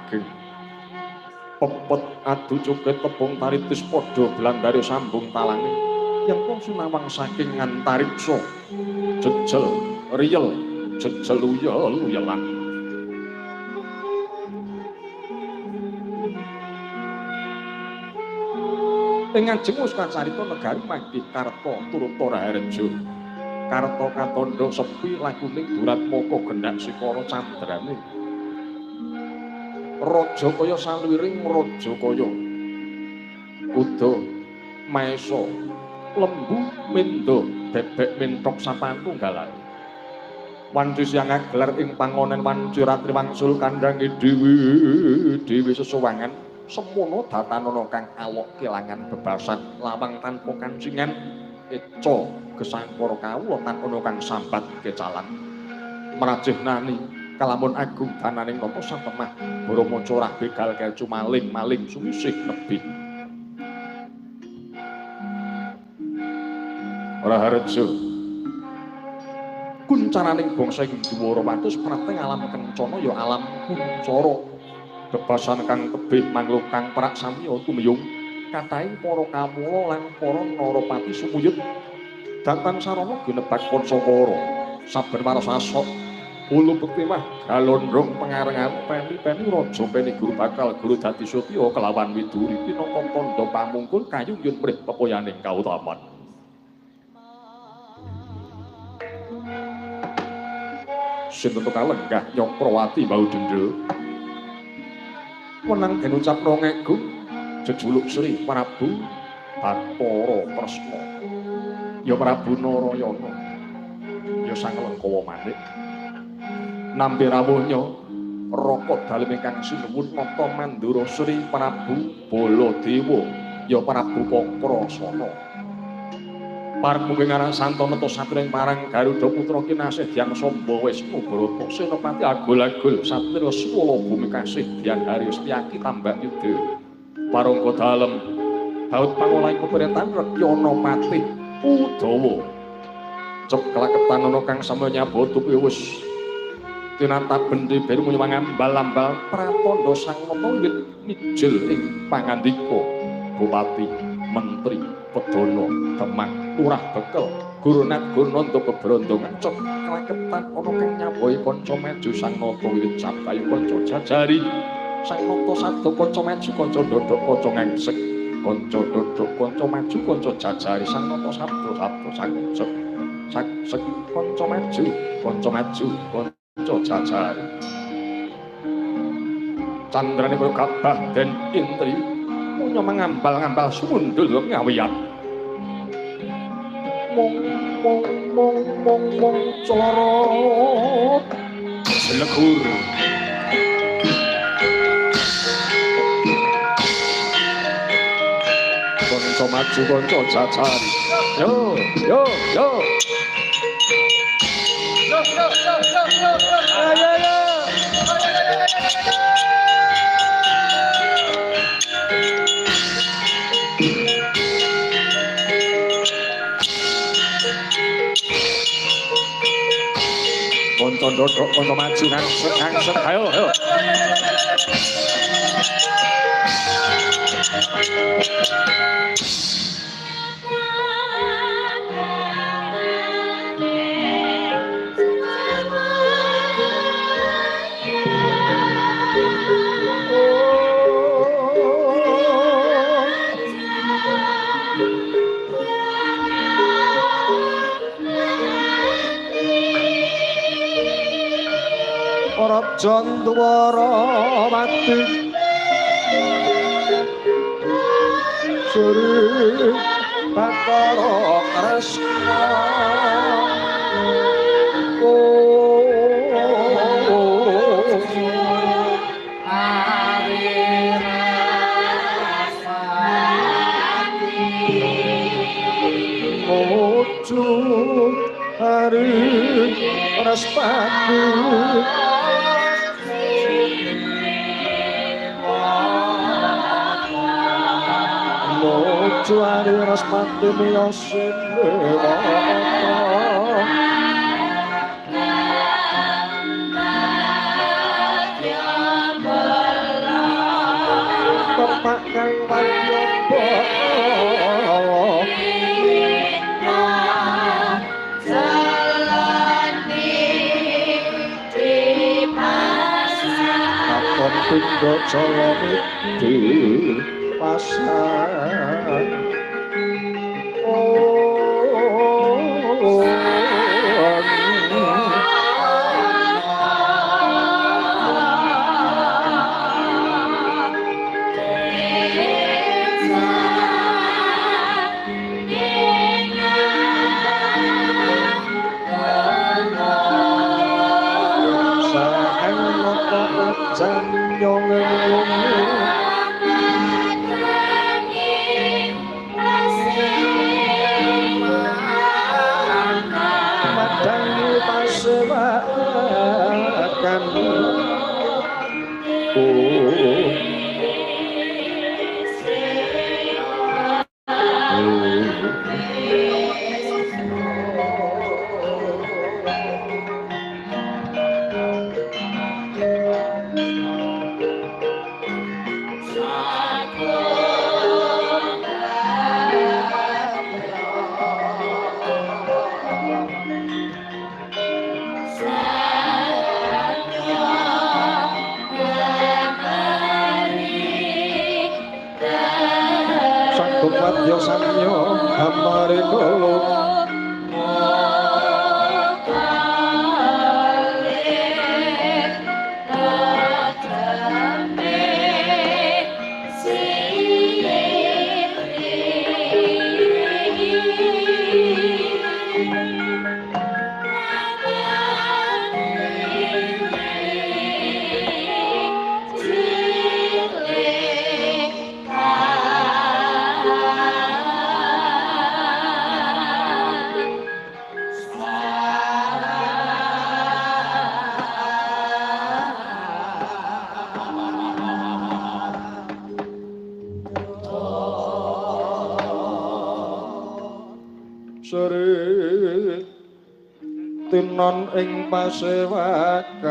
ageng pepet adu cukit tepung taritis padha blandare sambung talange yen wong sinawang saking ngantariksa jejel riyel jejel uyel-uyelan ing ngajeng wis kacarita negari mangki Karta turut Raharja Karta katandha sepi lakuning Duratmaka gendak sikara candrane Raja kaya saluwiring raja kaya Uda Maesa lembu mendo bebek mentok sapatunggalane wanci siang gelar ing pangonen wanci ratri wangsul kandhange dewi sesuwangan semono datanana kang awok kelangan bebasan lawang tanpa kancingan eca gesangkara kawula tanpa kang sambat kecalan merajih nani kalamun agung dananing napa satemah Brahmaca rah begal kecu maling sumisih nebih Raharja kuncaraning bangsa ing Dwara wates prateng alam kencana ya alam kuncara bebasan kang tebih mangluk kang perak samiya tumiyung kathahing para kawula lan para narapati sumuyut datan sarana ginebak Pancawara saben warasasok ulu bekti mah galondrong pengarengan peni-peni raja peni guru bakal guru dadi Satya kelawan widuri pinangka tandha pamungkul kayungyun mrih pepoyaning kautaman sinten kalenggah Nyokrawati bau dendel wenang den ucapna ngegung jejuluk Sri Prabu Bathara Kresna ya Prabu Narayana ya Sang Lengkawa Manik nampi rawuhnya raka dalem ingkang sinuwun nata Mandura Sri Prabu Baladewa ya Prabu Pakrasana pareng mungking aran Santana satring parang Garuda putra kinasih Dyang Samba Wisnu Barata Senopati agul-agul satria swala bumi kasih Dyang Harisetyaki tambak yudha parangka dalem baut pangolahing pemerintahan Rekyana Patih Udawa cep kelaketan ana kang samya nyabada wis tinata bendi beru nyambal-ambal pratandha sang nata wiwit mijil ing pangandika bupati menteri pedana Demak Lurah Bekel Gurunat Gunanda Bebrondongan cep kelaketan ana kang nyabohi kanca maju sang nata wiwit sabayu kanca jajari sang nata sadha kanca maju kanca ndodok kanca ngangsek kanca ndodok kanca maju kanca jajari sang nata sabda sang sek kanca maju kanca jajari candrane berkabah den intri munya mangambal-ngambal sumundul ngawiyat mong celorot selegur kanca maju kanca jajari yo kanca ndodok kanca maju ngangsek ayo Raja Ndwara Mati Sri Bathara Kresna Hari Raspati Mojo Hari Raspati Miyosin kon pindha jaya di pasang Yo samyo amare kolo tinon ing pasewakan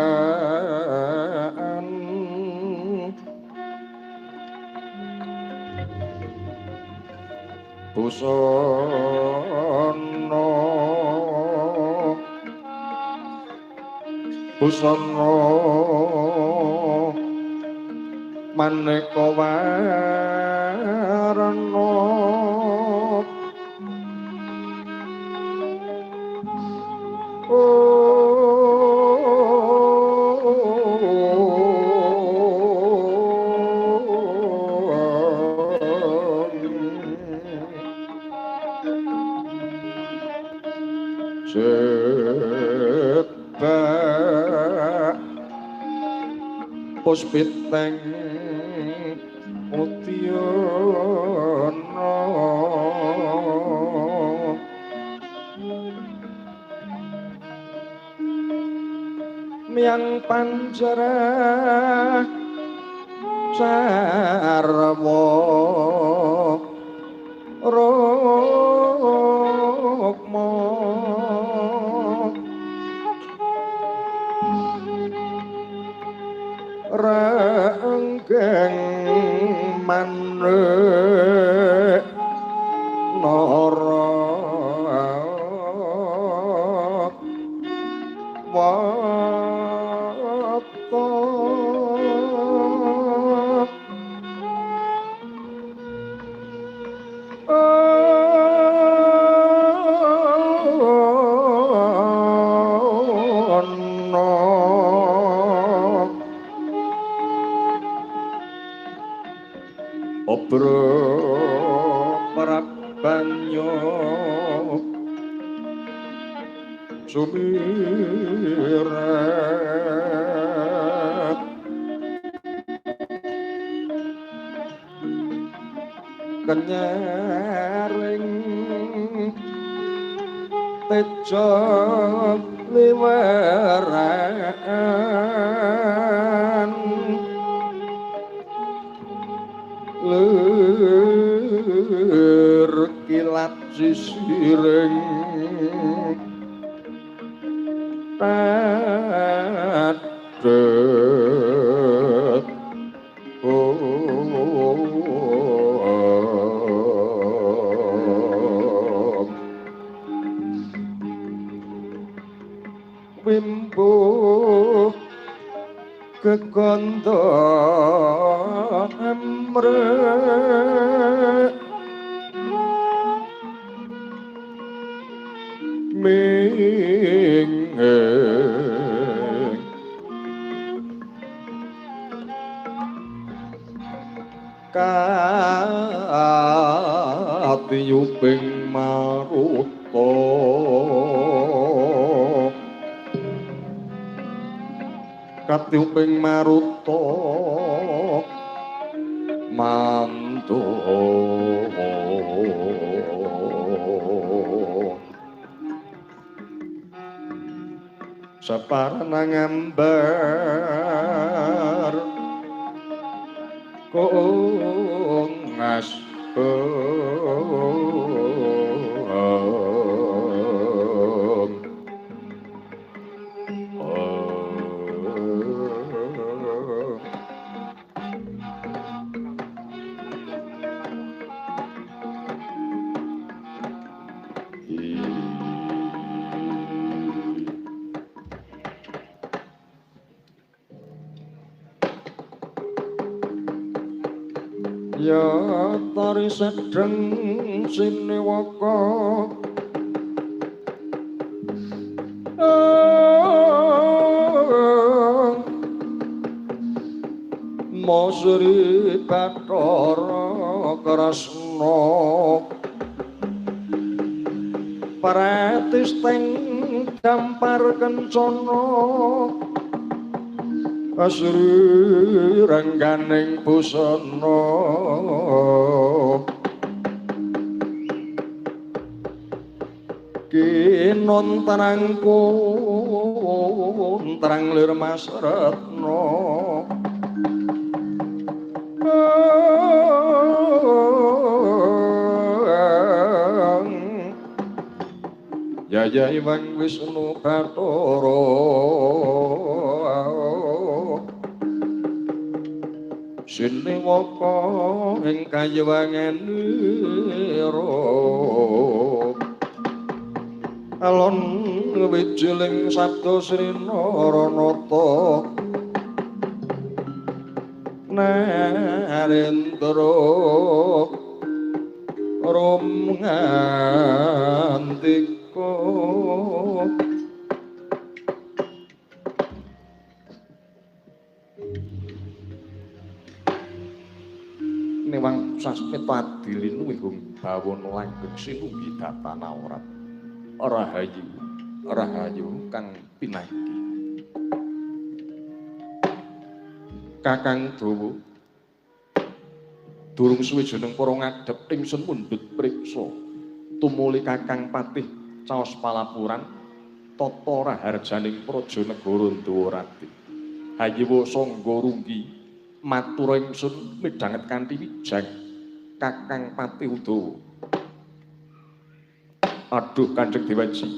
busana maneka warna puspiteng utyana miang panjara sarwa rokma ranggeng manuk nara wata obro parabanyo sumirat kenyaring tejo liweran lir kilat sisiring padet wimbo kekon kandha amrek ming katiyuping maruta katiyuping maruta mantu saparanang ambar kongas ya tari sedeng sinewaka Masri Bathara Kresna Pratis teng dampar kencana asri rengganing busana kinon tarangkun terang lir Mas Retna Jaya Hyang Wisnu Bathara Sinewaka ing kayewanganira alon wijiling sabda Sri Naranata Narendra rum ngantika Newang Sasmita Adilin wihung bawana langgeng sinunggi datana orat rahayu rahayu kang pinangki Kakang Dawa durung suwe jeneng para ngadhep ingsun mundhut priksa tumuli Kakang Patih caos palapuran tata raharjaning praja negara Ndawarati hayewa sangga runggi matur ingsun midhanget kanthi wijang Kakang Patih Udawa. Aduh Kanjeng Dewaji.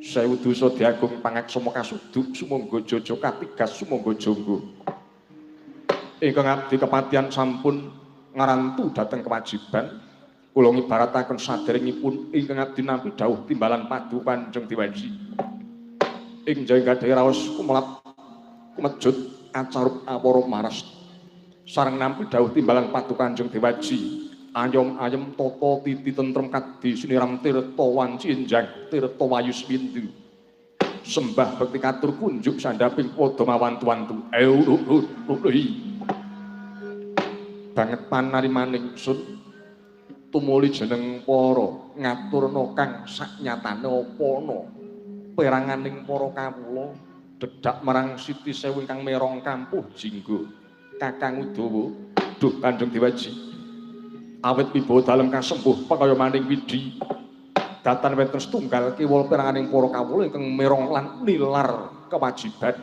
Sewu dosa diagung pangaksama kasuduk sumangga jaja katigas sumangga jangga. Ingkang abdi kepatihan sampun ngarantu dhateng kewajiban kula ngibarataken saderengipun ingkang abdi nampi dawuh timbalan padu Kanjeng Dewaji. Ing jaya gadhahi raos kumelap kumejut acarup awara maras sareng nampi dawuh timbalan padu Kanjeng Dewaji ayom ayem tata titi tentrem kadi siniram tirta wanci enjang tirta wayu swindu sembah bekti katur kunjuk sandhaping padha mawantu-wantu banget panarimaning sun tumuli jeneng para ngaturna kang saknyatane apa ana peranganing para kawula dedak marang Siti Sewu ingkang merong kampuh jinggo Kakang Udawa duh Kanjeng Dewaji awit wibawa dalem kasembuh pakaya maning widi datan wonten setunggal kiwul peranganing para kawula ingkang merong lan nilar kewajiban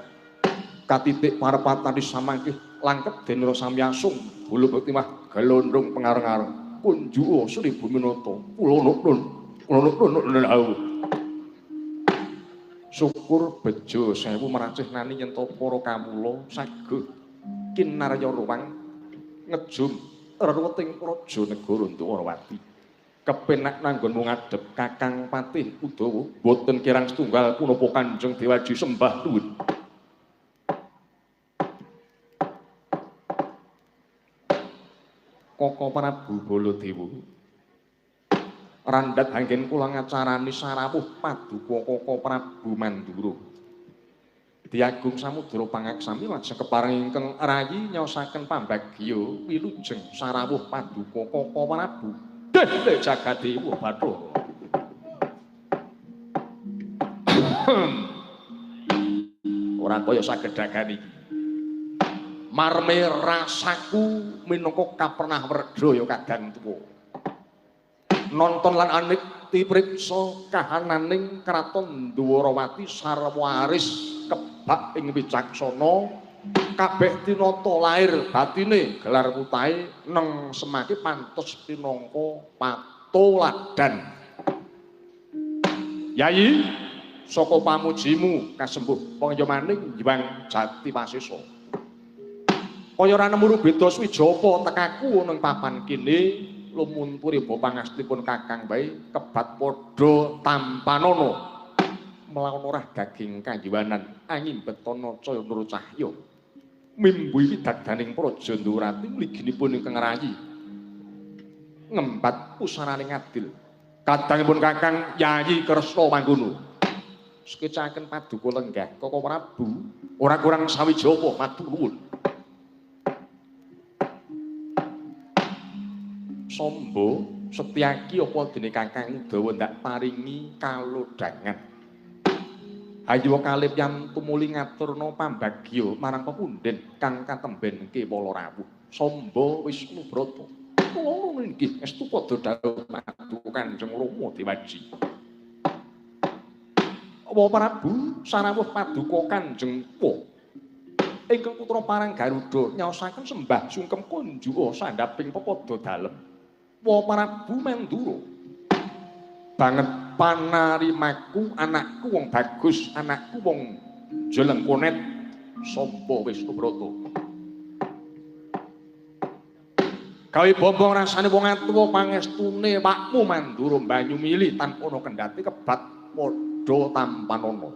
katitik parepatan samangkih langkep denira samyasung bulu bekti mah galondong pengareng-areng kunjuk Sri Buminata kula nuwun syukur bejo sewu meracih nani yen para kawula saged kinarya ruwang ngejum reruting praja negara Ndawarawati kepenak nanggonmu ngadhep Kakang Patih Udawa boten kirang setunggal punapa Kanjeng Dewaji sembah nuwun Koko Prabu Baladewa randhat anggen kula ngacarani sarawuh paduka Koko Prabu Mandura Diagung Samudra Pangaksami lajeng keparing ingkang rayi nyosaken pambagya wilujeng sarawuh paduka Koko Prabu Dene Jagadewa Bathara ora kaya sagedhagan iki marme rasaku minangka kapernah werda ya kadang tuwa nonton lan anikti priksa kahananing kraton Dwarawati sarwa aris kebak ing wicaksana kabeh tinata lair batine gelar putahe neng semake pantos pinangka patoladan Yayi saka pamujimu kasembuh panjenenganing Hyang Jati Pasisa kaya ora nemu beda Swijapa tekaku ning papan kene lumun puriba pangastipun Kakang bae kebat padha tampanana melawan ora daging kanjiwanan angin betana caya nur cahya mimbuhi dadaning praja Ndurati mliginipun ingkang rayi ngembat pusaraning adil kadangipun Kakang Yayi Kresna Mangguna sekecaken paduka lenggah Koko Prabu ora kurang sawijapa matur nuwun Sombo Setyaki apa dene Kakang Udawa ndak paringi kalodhangan ayo kalih yang tumuli ngaturna pambagya marang pepundhen kang katemben kewala rawuh Sombo Wisnubrata kula nggih estu padha dawuh paduka Kanjeng Rama Dewaji Apa Prabu sarawuh paduka Kanjeng Po ingkang putra parang Garuda nyaosaken sembah sungkem kunjuka sandhaping pepada dalem Wa Prabu Mandura banget panarimaku anakku wong bagus anakku wong jelengkonet Sombo Wisnubrata gawe bombong rasane wong atuwa pangestune Pakmu Mandura banyu mili tanpa ana kendhati kebat padha tampanana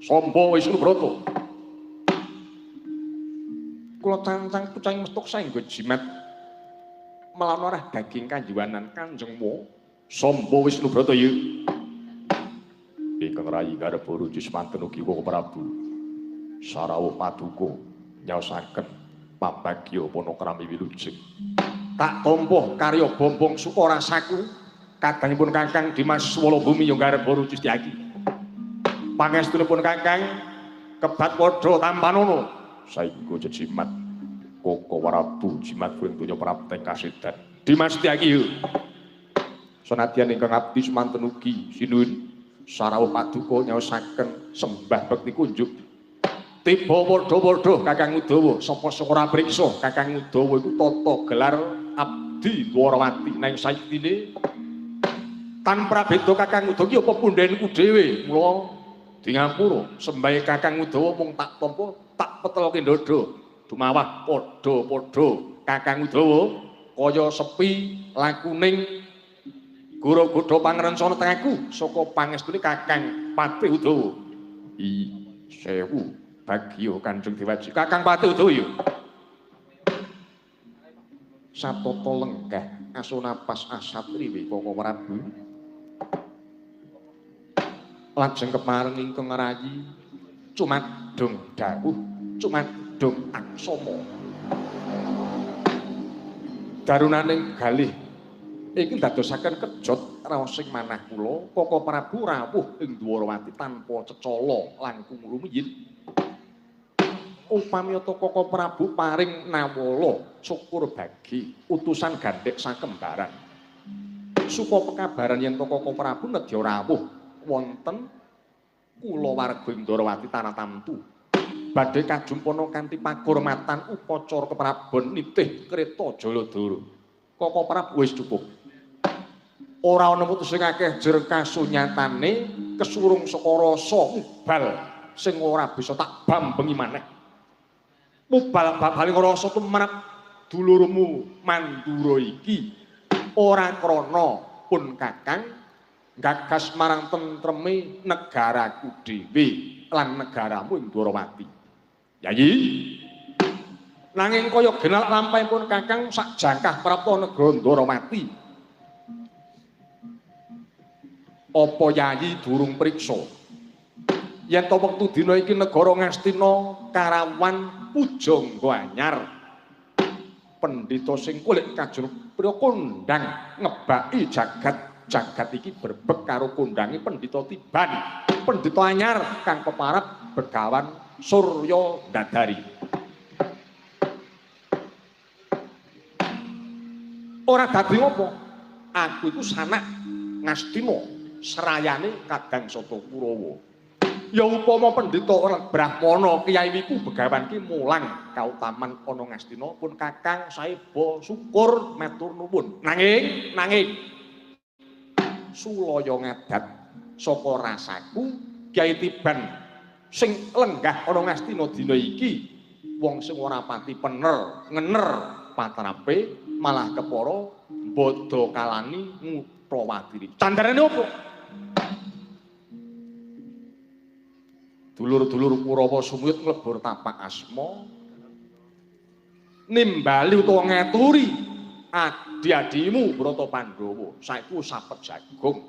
Sombo Wisnubrata kula cancang pucang mestuk saengga jimat melawan ora daging kanjiwanan Kanjeng Mo Sombo Wisnubrata yu ingkang rayi garep rujuk semanten ugi Koko Prabu sarawuh paduka nyaosaken pambagya panakrami wilujeng tak tampa karya bombong suka rasaku kadangipun Kakang Dimas Walabumi yang garep rujuk Setyaki pangestunipun Kakang kebat padha tampanana saengga jejimat Koko Prabu jimat kuring donya prapteng kasedan Dimas Setyaki senadyan ingkang abdi semanten ugi sinuwun sarawuh paduka nyaosaken sembah bekti kunjuk tiba padha-padha Kakang Udawa sapa sing ora priksa Kakang Udawa iku tata gelar abdi Dwarawati nang sayektine tanpa beda Kakang Udawa iki apa pundhenku dhewe mula dingampura sembahe Kakang Udawa mung tak tampa tak petelke ndada dumawah padha-padha Kakang Udawa kaya sepi lakuning guru-guru pangrencana tengahku saka pangestune Kakang Patih Udawa i sewu bagya Kanjeng Dewaji Kakang Patih Udawa ya satata lenggah asunapas asatriwi Koko Prabu lajeng kepareng ingkang rayi cumadung dawuh cumadung aksama darunaning galih iki dadosaken kejot raos sing manah kula Koko Prabu rawuh ing Dwarawati tanpa cecala langkung rumiyin upami Koko Prabu paring nawala syukur bagi utusan gandhek sakembaran supa pekabaran yen Koko Prabu nedya rawuh wonten kulawarga ing Dwarawati tanah tamtu badhe kajumpana kanthi pakurmatan upacara keprabon nitih kreta Jaladara Koko Prabu wis cukup ora ana putus sing akeh jer kasunyatane kesurung saka rasa mubal sing ora bisa tak bambengi maneh mubal babaling rasa tumrap dulurmu Mandura iki ora krana pun Kakang gagas marang tentreme negaraku dhewe lan negaramu ing Dwarawati Yayi Nanging kaya genal lampahipun Kakang sak jangkah prapta negara Ndaramati. Apa Yayi durung priksa yen to wektu dina iki negara Ngastina karawan pujangga anyar. Pendhita sing kulik kajrupra kondhang ngebaki jagat iki berbek karo kondhange Pendhita Tiban, Pendhita anyar kang peparab Begawan Surya Dadari. Ora dadi ngopo? Aku iku sanak Ngastina, serayane Kadang Sata Kurawa. Ya upama pendhita Brahmana Kyai Wiku Begawan ki mulang kautaman ana Ngastina pun Kakang saeba syukur matur nuwun. Nanging sulaya ngadat saka rasaku Kyai Tiban sing lenggah ana Ngastina dina iki wong sing ora pati ngener patrape malah kepara bodha kalani nguprawadiri. Candarane opo? Dulur-dulur Kurawa sumuyut nglebur tapak asma nimbali utawa ngeturi adi-adimu Brata Pandhawa saiki sapet jagung.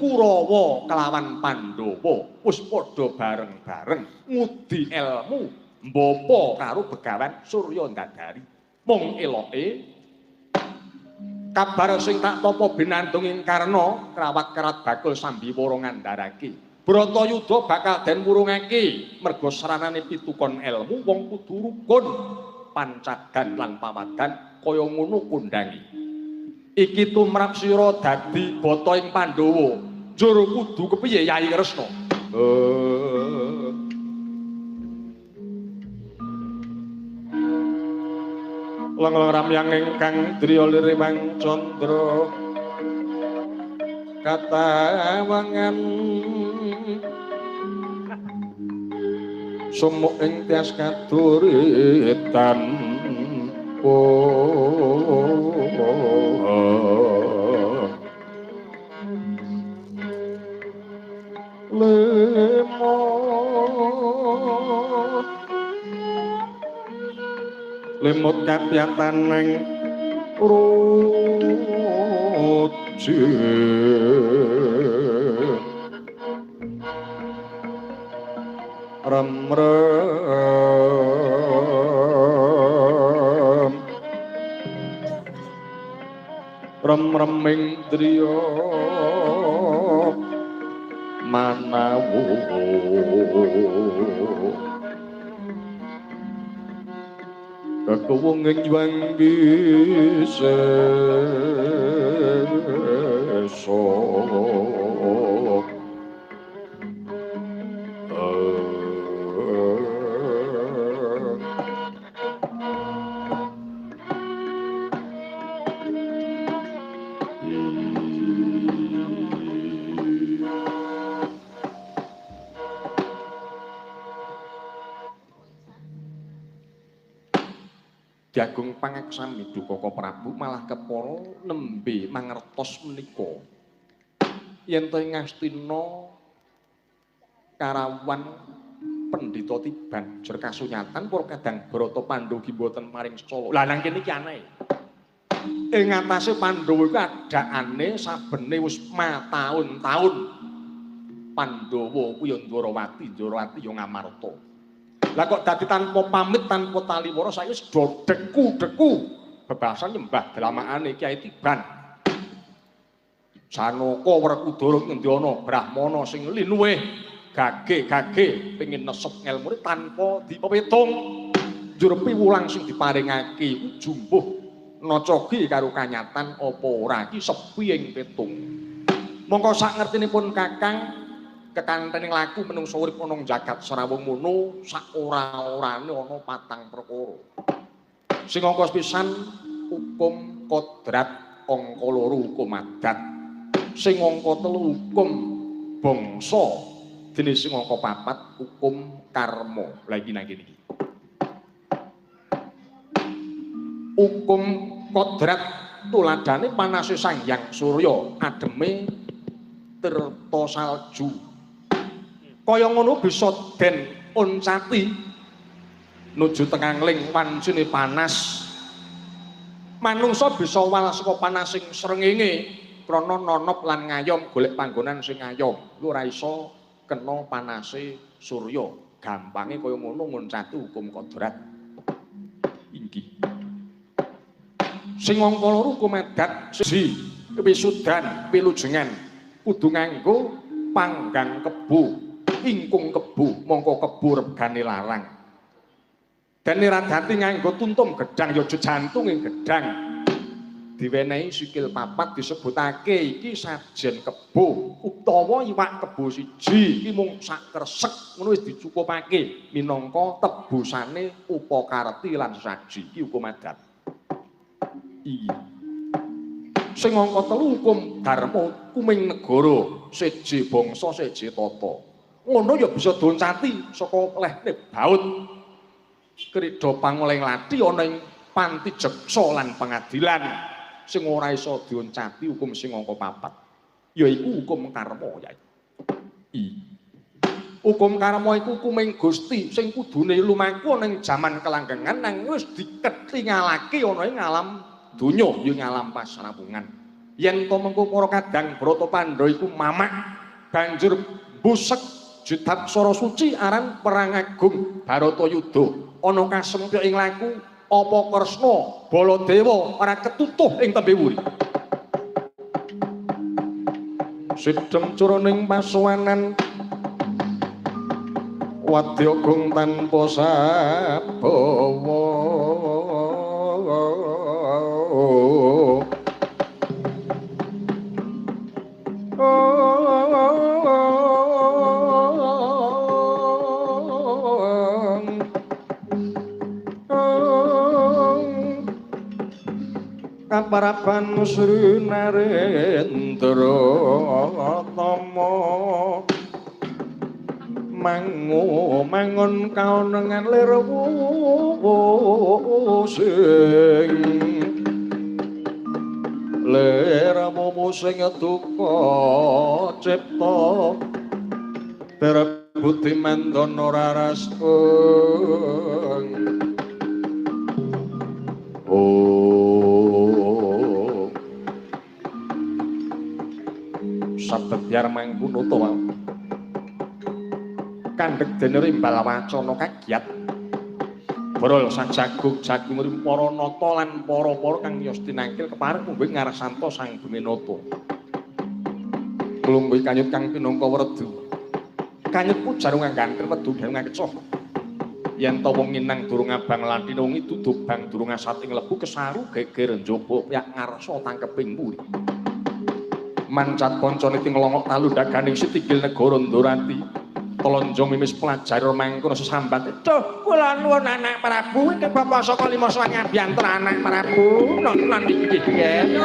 Kurawa kelawan Pandhawa wis padha bareng-bareng ngudi ilmu mbapa karo Begawan Surya Dadari. Mung eloke kabar sing tak tampa binandung ing Karna krawat-kerat bakul sambiwara ngandharake Bratayuda bakal den wurungake merga saranane pitukon ilmu wong kudu rukun pancagan lan pawadan kaya ngono kondhange. Iki tumrap sira dadi bata ing Pandhawa njur kudu kepiye Yayi Kresna? Lang-lang ramyang ingkang driya liriwang candra katawangan sumuk ing tias kaduritan lemot kapiatan nang roji rem-reming driya manawu kekuwunging juang bisa Diagung pangaksami Dukaka Prabu malah kepara nembe mangertos menika yen to ing Ngastina karawan Pendhita Tiban jur kasunyatan para Kadang Brata Pandhawa ki mboten maring Sala. Lah nang kene iki aneh. Ing atase Pandhawa iku adakane sabene wis mataun-taun Pandhawa ku ya Ndwarawati ya Ngamarta. Lah kok dadi tanpa pamit tanpa taliwara saiki wis deku-deku bebasan nyembah dalamakane Kyai Tiban. Janaka Werkudara ngendi ana Brahmana sing linuwih gage-gage pengin nesep ngelmune tanpa dipepitung. Njur piwulang sing diparingake jumbuh nacogi karo kanyatan apa ora iki sepi ing pitung. Mongko sak ngertinipun Kakang kekantening laku menungsa urip ana jagat sarawung mono sak ora-orane ana patang perkara. Sing angka pisan hukum kodrat angka loro hukum adat. Sing angka telu hukum bangsa dene sing angka papat hukum karma. Lah iki nang kene iki. Hukum kodrat tuladane panase Sang Hyang Surya, ademe tirta salju. Kaya ngono bisa den oncati nuju tengangling wancine panas. Manungsa bisa wal saka panasing srengenge krana nonop lan ngayom golek panggonan sing ngayom. Iku ora iso kena panase surya. Gampange kaya ngono nguncati hukum kodrat. Inggih. Sing angka 2 hukum adat siji wisudan pilujengan kudu nganggo panggang kebu, ingkung kebu, mongko kebu regane larang. Dene radati nganggo tuntum gedhang ya aja jantunging gedhang. Diwenehi sikil papat disebutake iki sajen kebu utawa iwak kebu siji iki mung sak kresek ngono wis dicukupake minangka tebusane upakarti lan saji iki hukum adat. Iya. Sing angka 3 hukum dharma kuming negara siji bangsa siji tata. Ngono ya bisa doncati saka lehne baut. Krida pangoleng lati ana ing panti jeksa lan pengadilan sing ora iso dioncati hukum sing angka 4 yaiku hukum karma ya. Hukum karma iku hukuming Gusti sing kudune lumaku ana ing jaman kelanggengan nang wis diketingalake ana ing alam donya ya ing alam pasrapungan. Yen to mengko para kadang Brata Pandhawa iku mamak banjur busek jithap sara suci aran perang agung Baratayuda. Ana kasempya ing laku apa Kresna Baladewa ora ketutuh ing tembe wuri. Sidhem curaning pasuwanan Wadyagung tanpa sabawa. Kaparapan Sri Narendra Tama mangun kaonengan lirwu sing liramu sing duka cipta terebuti mandana raraskung. Sabdar mangkono to wae. Kandhek dene rimbal wacana kagiat. Brol sajagung jagung para nata lan para-para kang yos tinangkil kepareng mungguh ngarsanto sang Buminata. Klungguh kanyut kang pinangka werdu. Kanyut pujarung ngangganten wedu dene ngakecoh. Yen ta wong nginang durung abang lanthi wengi dudu bang durung asat ing lebu kesaru geger njaba piyak ngarsa tangkeping muri. Mancat kancane tinglongok talu daganing sitigil negara Ndorati. Telonjong mimis pelajari mangkono sesambat. Duh, kula nuwun anak Prabu, iki bapak saka lima sowan ngabiyanten anak Prabu. Nonton iki nggih.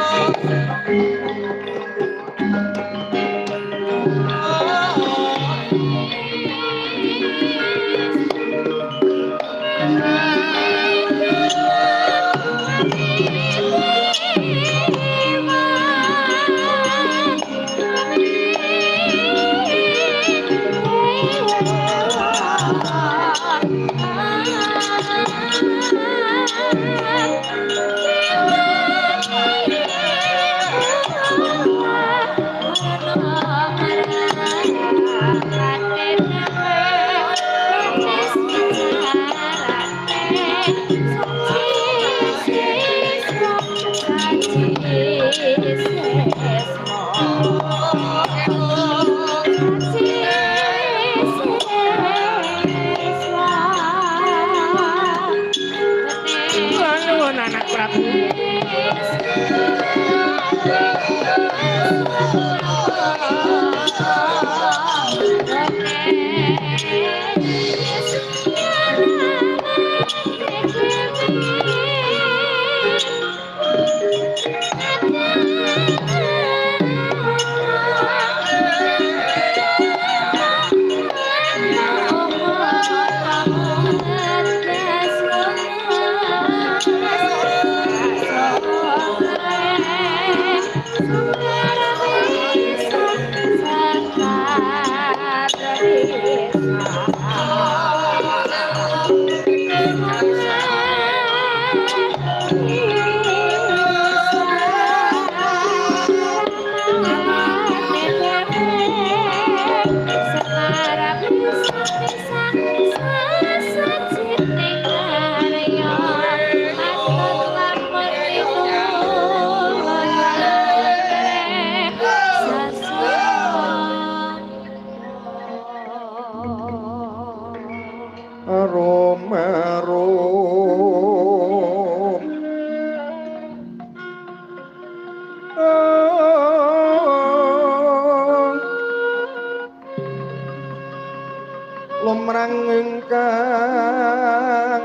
lumrang ingkang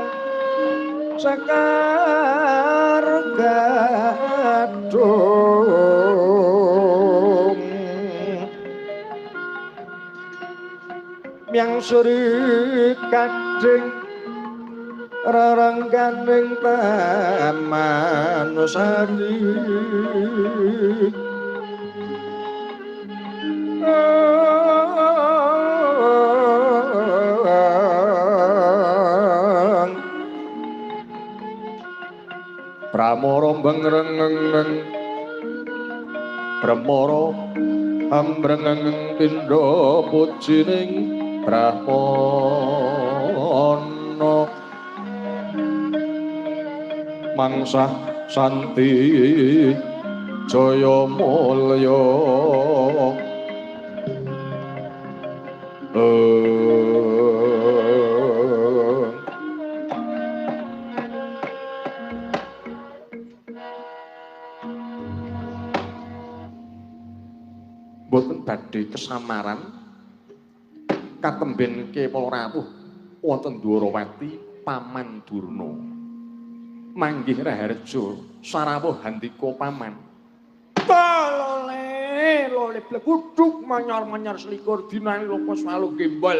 sekar gadung miang suri kading rarangganing taman sari Pramara bengrengeng Pramara ambrengeng pindha pujining Brahmana mangsah santi jaya mulya boten badhe kesamaran katemben Kepala Rawuh wonten Dwarawati Paman Durna manggih Raharja sarawuh handika paman lole blekuduk manyar-manyar selikur dinane lopo swalu gembol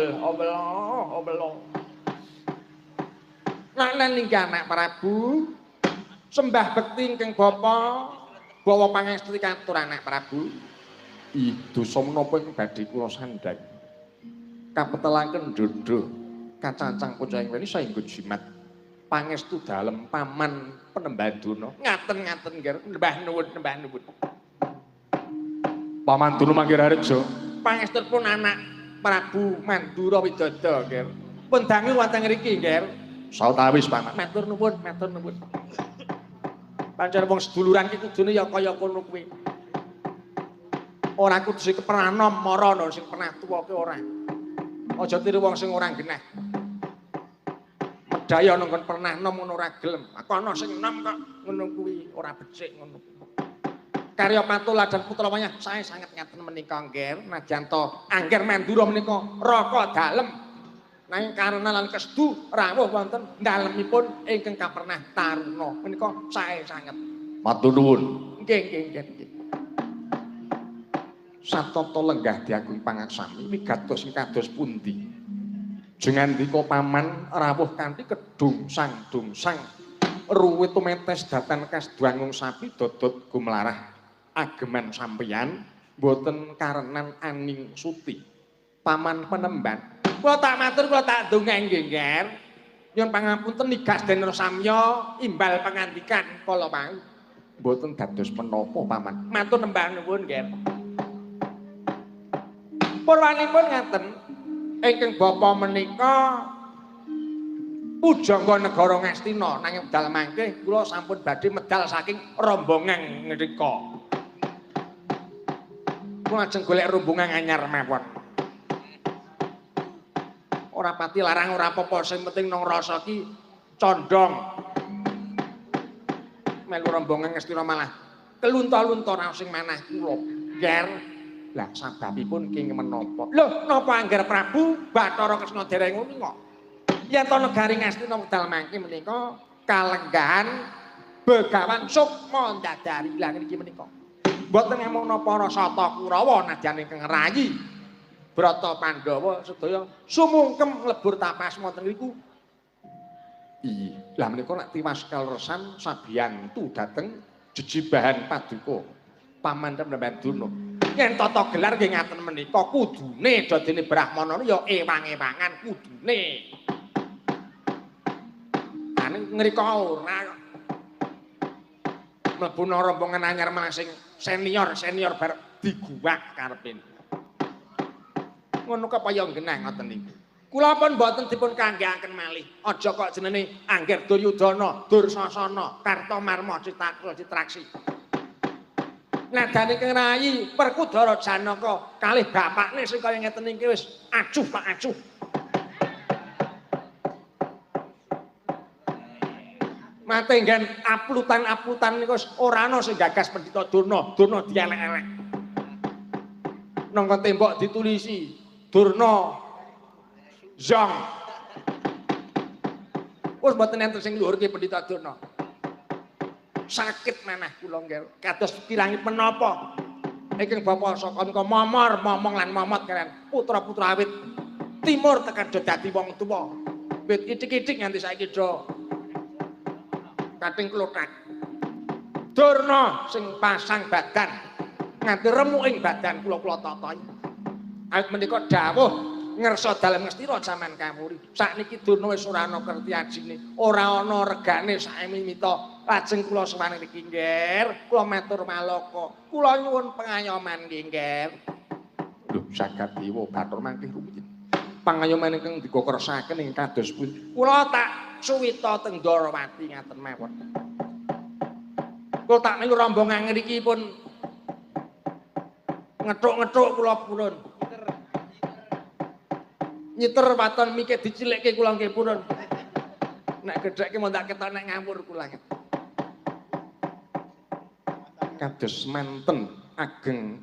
obelo lan inggih anak Prabu sembah bekti ingkang bapa bawa pangestu katur anak Prabu dosa menapa ing badhe kula sandhang kapetelaken dodo kacancang pocahing weni saengga jimat pangestu dalem paman Penembaduna ngaten-ngaten nggih nembah nuwun Paman Durna manggih Raharja pangestunipun anak Prabu Mandura Widada nggih pun dangu wonten ngriki nggih sawetawis paman matur nuwun pancen wong seduluran iki kudune ya kaya kono kuwi ora kudu sing pernah nom marana sing pernah tuwa ki ora. Aja tiru wong sing ora genah. Medaya nang kon pernah nom ngono ora gelem. Aku ana sing nom kok ngono kuwi ora becik ngono. Karya Patuladan Putra Wayah sae sanget ngaten menika nggih nadyan to angger Mandura menika raka dalem. Nanging karena lan kestu rawuh wonten dalemipun ingkang kapernah taruna menika sae sanget. Matur nuwun. Nggih. Satata lenggah diagung pangaksami wigatos kados pundi jengandika paman rawuh kanthi kedungsang-dungsang ruwet tumetes datan kasduangung sapi dodot gumlarah ageman sampeyan boten karenan aning suti paman Penemban kula tak matur kula tak ndonga nggih nggih nyuwun pangapunten nigas den samya imbal pangandikan kala wau boten dados menapa paman matur nembah nuwun nggih purwanipun ngaten ingkang bapa menika pujangga negara Ngastina nanging medal mangke kula sampun badhe medal saking rombongan ngrika kula ajeng golek rombongan anyar mawon ora pati larang ora apa-apa sing penting nang rasa ki condong melu rombongan Ngastina malah kelunta-lunta sing manah kula ger lah sababipun king menapa lho napa angger Prabu Bathara Kresna dereng ngono kok yen to negari Ngastina wedal mangke menika kalenggahan Begawan Sukma ndadari lah niki menika mboten ngamuna para Sata Kurawa nadyan ingkang rayi Brata Pandhawa sedaya sumungkem lebur tapas wonten niku iya lah menika nek tiwas kaleresan sabiyantu dhateng jejibahan paduka Paman Pendhambaduna yen tata gelar nggih ngaten menika kudune dadine Brahmana ya ewang-ewangan kudune. Ane ngrika ora mlebu rombongan anyar malah sing senior bar diguwak karepe. Ngono kaya genah ngoten niku. Kula pun mboten dipun kanggeaken malih. Aja kok jenenge Angger Duryudana, Dursasana, Kartamarma Citraksi. Nadane Kerayi Perkudara Janaka kalih bapakne sing kaya ngeten iki wis acuh Pak acuh. Mate nggen aplutan niku ora ana sing gagas Pendhita Durna dielek-elek. Nangka tembok ditulisi Durna Zong. Wis mboten enten sing luhurke Pendhita Durna. Sakit manah kula nggih. Kados kirangipun menapa? Ingkang Bapak saka nika momong lan momot kalian putra-putra awit timur tekan do dadi wong tuwa. Wit itik-itik nganti saiki do kating klothak. Durna sing pasang badan nganti remuking badan kula totoi. Awit menika dawuh ngersa dalem ngesthira jaman kamuri. Sakniki Durna wis ora ana kerti ajine, ora ana regane saemimita. Lajeng kula sowan niki nggih, kula matur malaka. Kula nyuwun pengayoman nggih nggih. Lho sagad dewa batur mangke rumiyin. Pangayoman ingkang dikokersaken ing kados pundi. Kula tak suwita teng Darawati ngaten mawon. Kula tak niku rombongan ngriki pun ngethuk-ngethuk kula purun. Nyiter waton mikir dicilikke kula nggih purun. Nek gedhekke mon tak ketok nek ngawur kula. Kados manten ageng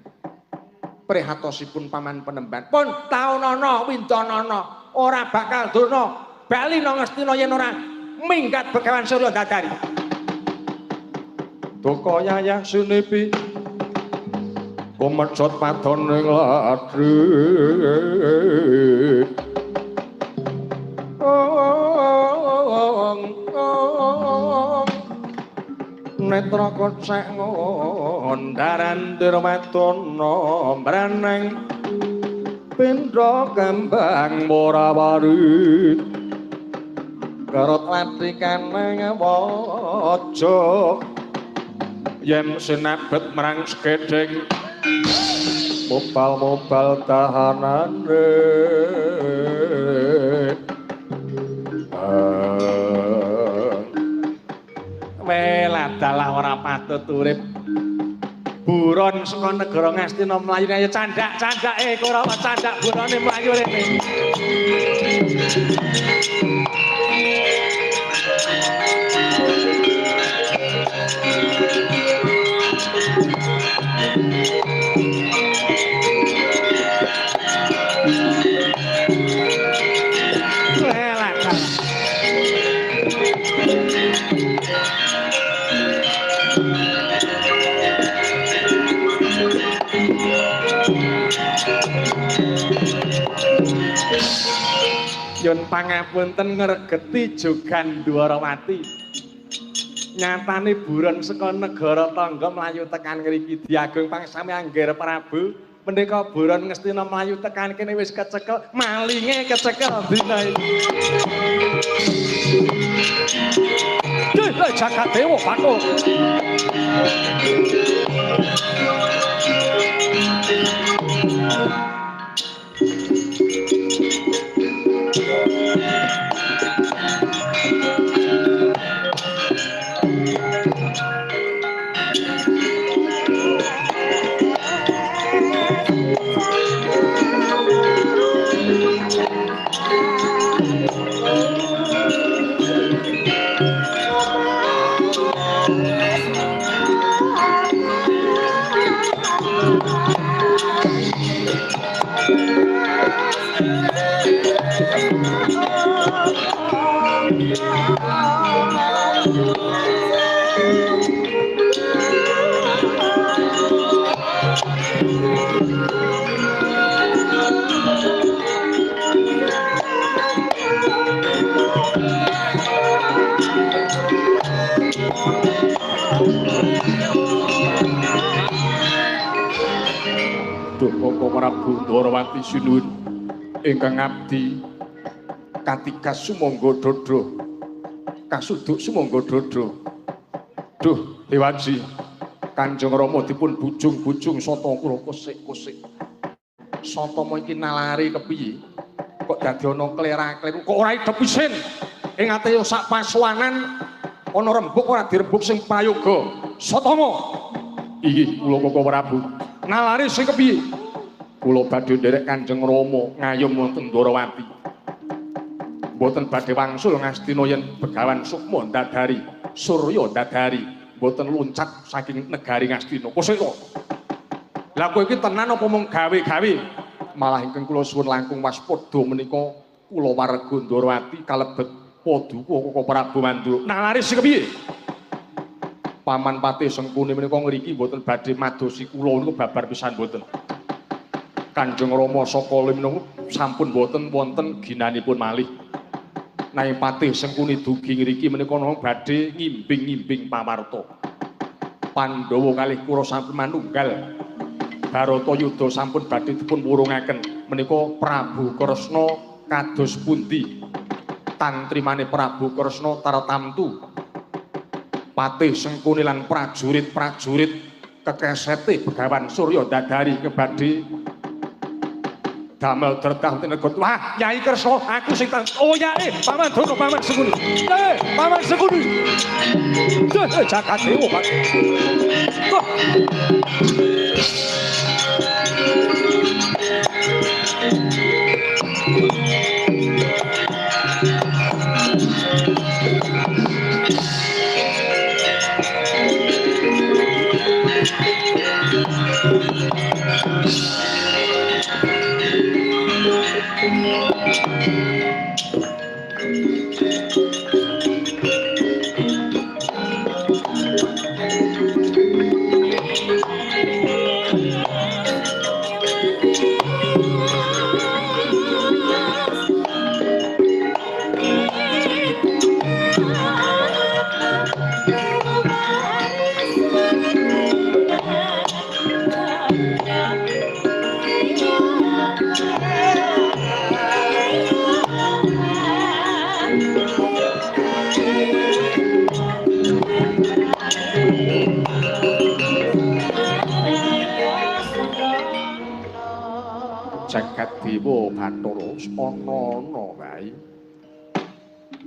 prihatosipun paman Penemban. Pun taunana windanana ora bakal Durna bali nang Ngastina yen ora minggat Begawan Surya Dadari. Duka yayah sunepi kumecot padane ladri. Netra kocek ngondaran dirmatana braneng pindha kembang morawari garut lati kaneng waja yen sinabet marang sekedhing mobal tahanane dalah ora patut urip buron saka negara Ngastina mlayu ayo candak-candake Kurawa candak burone mlayu rene. Yun pangapunten ngregeti jogan Dwarawati. Nyatane buron saka negara tangga mlayu tekan ngriki diagung pangsami Angger Prabu. Menika buron Ngastina mlayu tekan kene wis kecekel, malinge kecekel dina iki. Duh, jagat dewa Bathara. Prabu Dwarawati sinuwun ingkang ngabdi katikas sumangga dodro kasuduk sumangga dodro Duh, Dewaji. Kanjeng Rama dipun bujung-bujung sata kula kusik-kusik. Satama iki nalari kepiye? Kok dadi ana klera-kleru kok ora idep isin. Ing ate sak pasuwanan ana rembug ora dirembug sing prayoga. Satama. Iki kula Koko Prabu. Nalari sing kepiye? Kula badhe nderek Kanjeng Rama ngayom wonten Ndarawati. Mboten badhe wangsul ngastina yen Begawan Sukma ndadari, Surya ndadari, mboten loncat saking negari Ngastina. Kusika. Lah kowe iki tenan apa mung gawe-gawe? Malah ingkang kula suwun langkung waspada menika kula warga Ndarawati kalebet Paduka Koko Prabu Mandura. Nalari sing kepiye? Paman Patih Sengkuni menika ngriki mboten badhe madosi kula niku babar pisan mboten. Kanjeng Rama saka menika sampun mboten wonten ginanipun malih. Nanging Patih Sengkuni dugi ngriki menika badhe ngimbing-ngimbing pawarta. Pandhawa kalih Kura sampun manunggal. Baratayuda sampun badhe dipun wurungaken menika Prabu Kresna kados pundi tantrimane Prabu Kresna tartamtu Patih Sengkuni lan prajurit-prajurit kekesete Begawan Surya ndadari kebadhe damel dretah tenegot. Wah, Nyai Kresna aku sing oh ya Paman Dono Paman Sengkuni. Paman Sengkuni. Jagat dewa Pak. Jagat Dewa Bathara ana wae.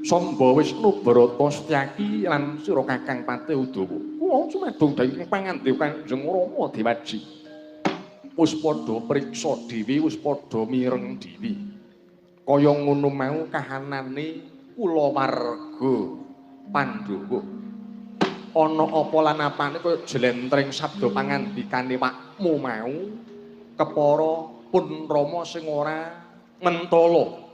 Samba Wisnu Barata Setyaki lan sira Kakang Patih Udawa. Kula sumedhong dhateng pangandhewa Kanjeng Rama Dewaji. Wis padha priksa dhewe, wis padha mireng dhewe. Kaya ngono mau kahanane kula warga Pandhawa. Ana apa lan apane kaya jlentreng sabda pangandikane wakmu mau kepara pun Rama sing ora mentala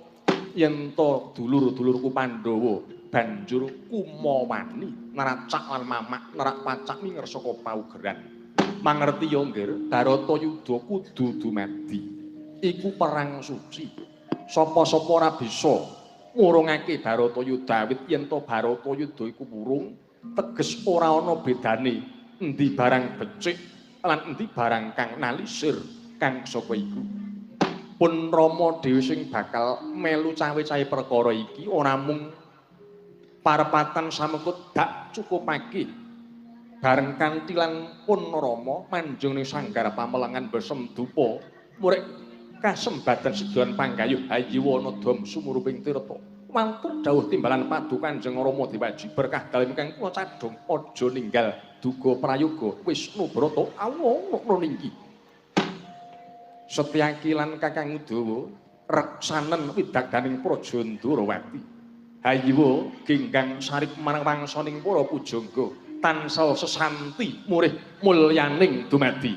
yen to dulur-dulurku Pandhawa banjur kumawani neracak lan mamak nerak pacak mingersa paugeran. Mangerti ya Nggir, Baratayuda kudu dumadi. Iku perang suci. Sapa-sapa ora bisa ngurungake Baratayuda awit yen to Baratayuda iku wurung teges ora ana bedane endi barang becik lan endi barang kang nalisir. Kang sapa iku pun Rama dhewe sing bakal melu cawe-cawe perkara iki ora mung parepatan samekut dak cukupake bareng kanthi lan pun Rama manjung ning sanggar pamelengan Besem Dupa murik kasembadan sedohan panggayuh Hayiwana Dom sumuruping tirta wonten dawuh timbalan paduka Kanjeng Rama Dewaji berkah dalem kang kula cadhong aja ninggal duga prayoga Wisnu Brata awono ninggi. Setyaki lan Kakang Udawa reksanen widadaning praja Ndarawati. Hayiwa genggang sarip marang wangsaning para pujangga tansah sesanti murih mulyaning dumadi.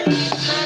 Thank you.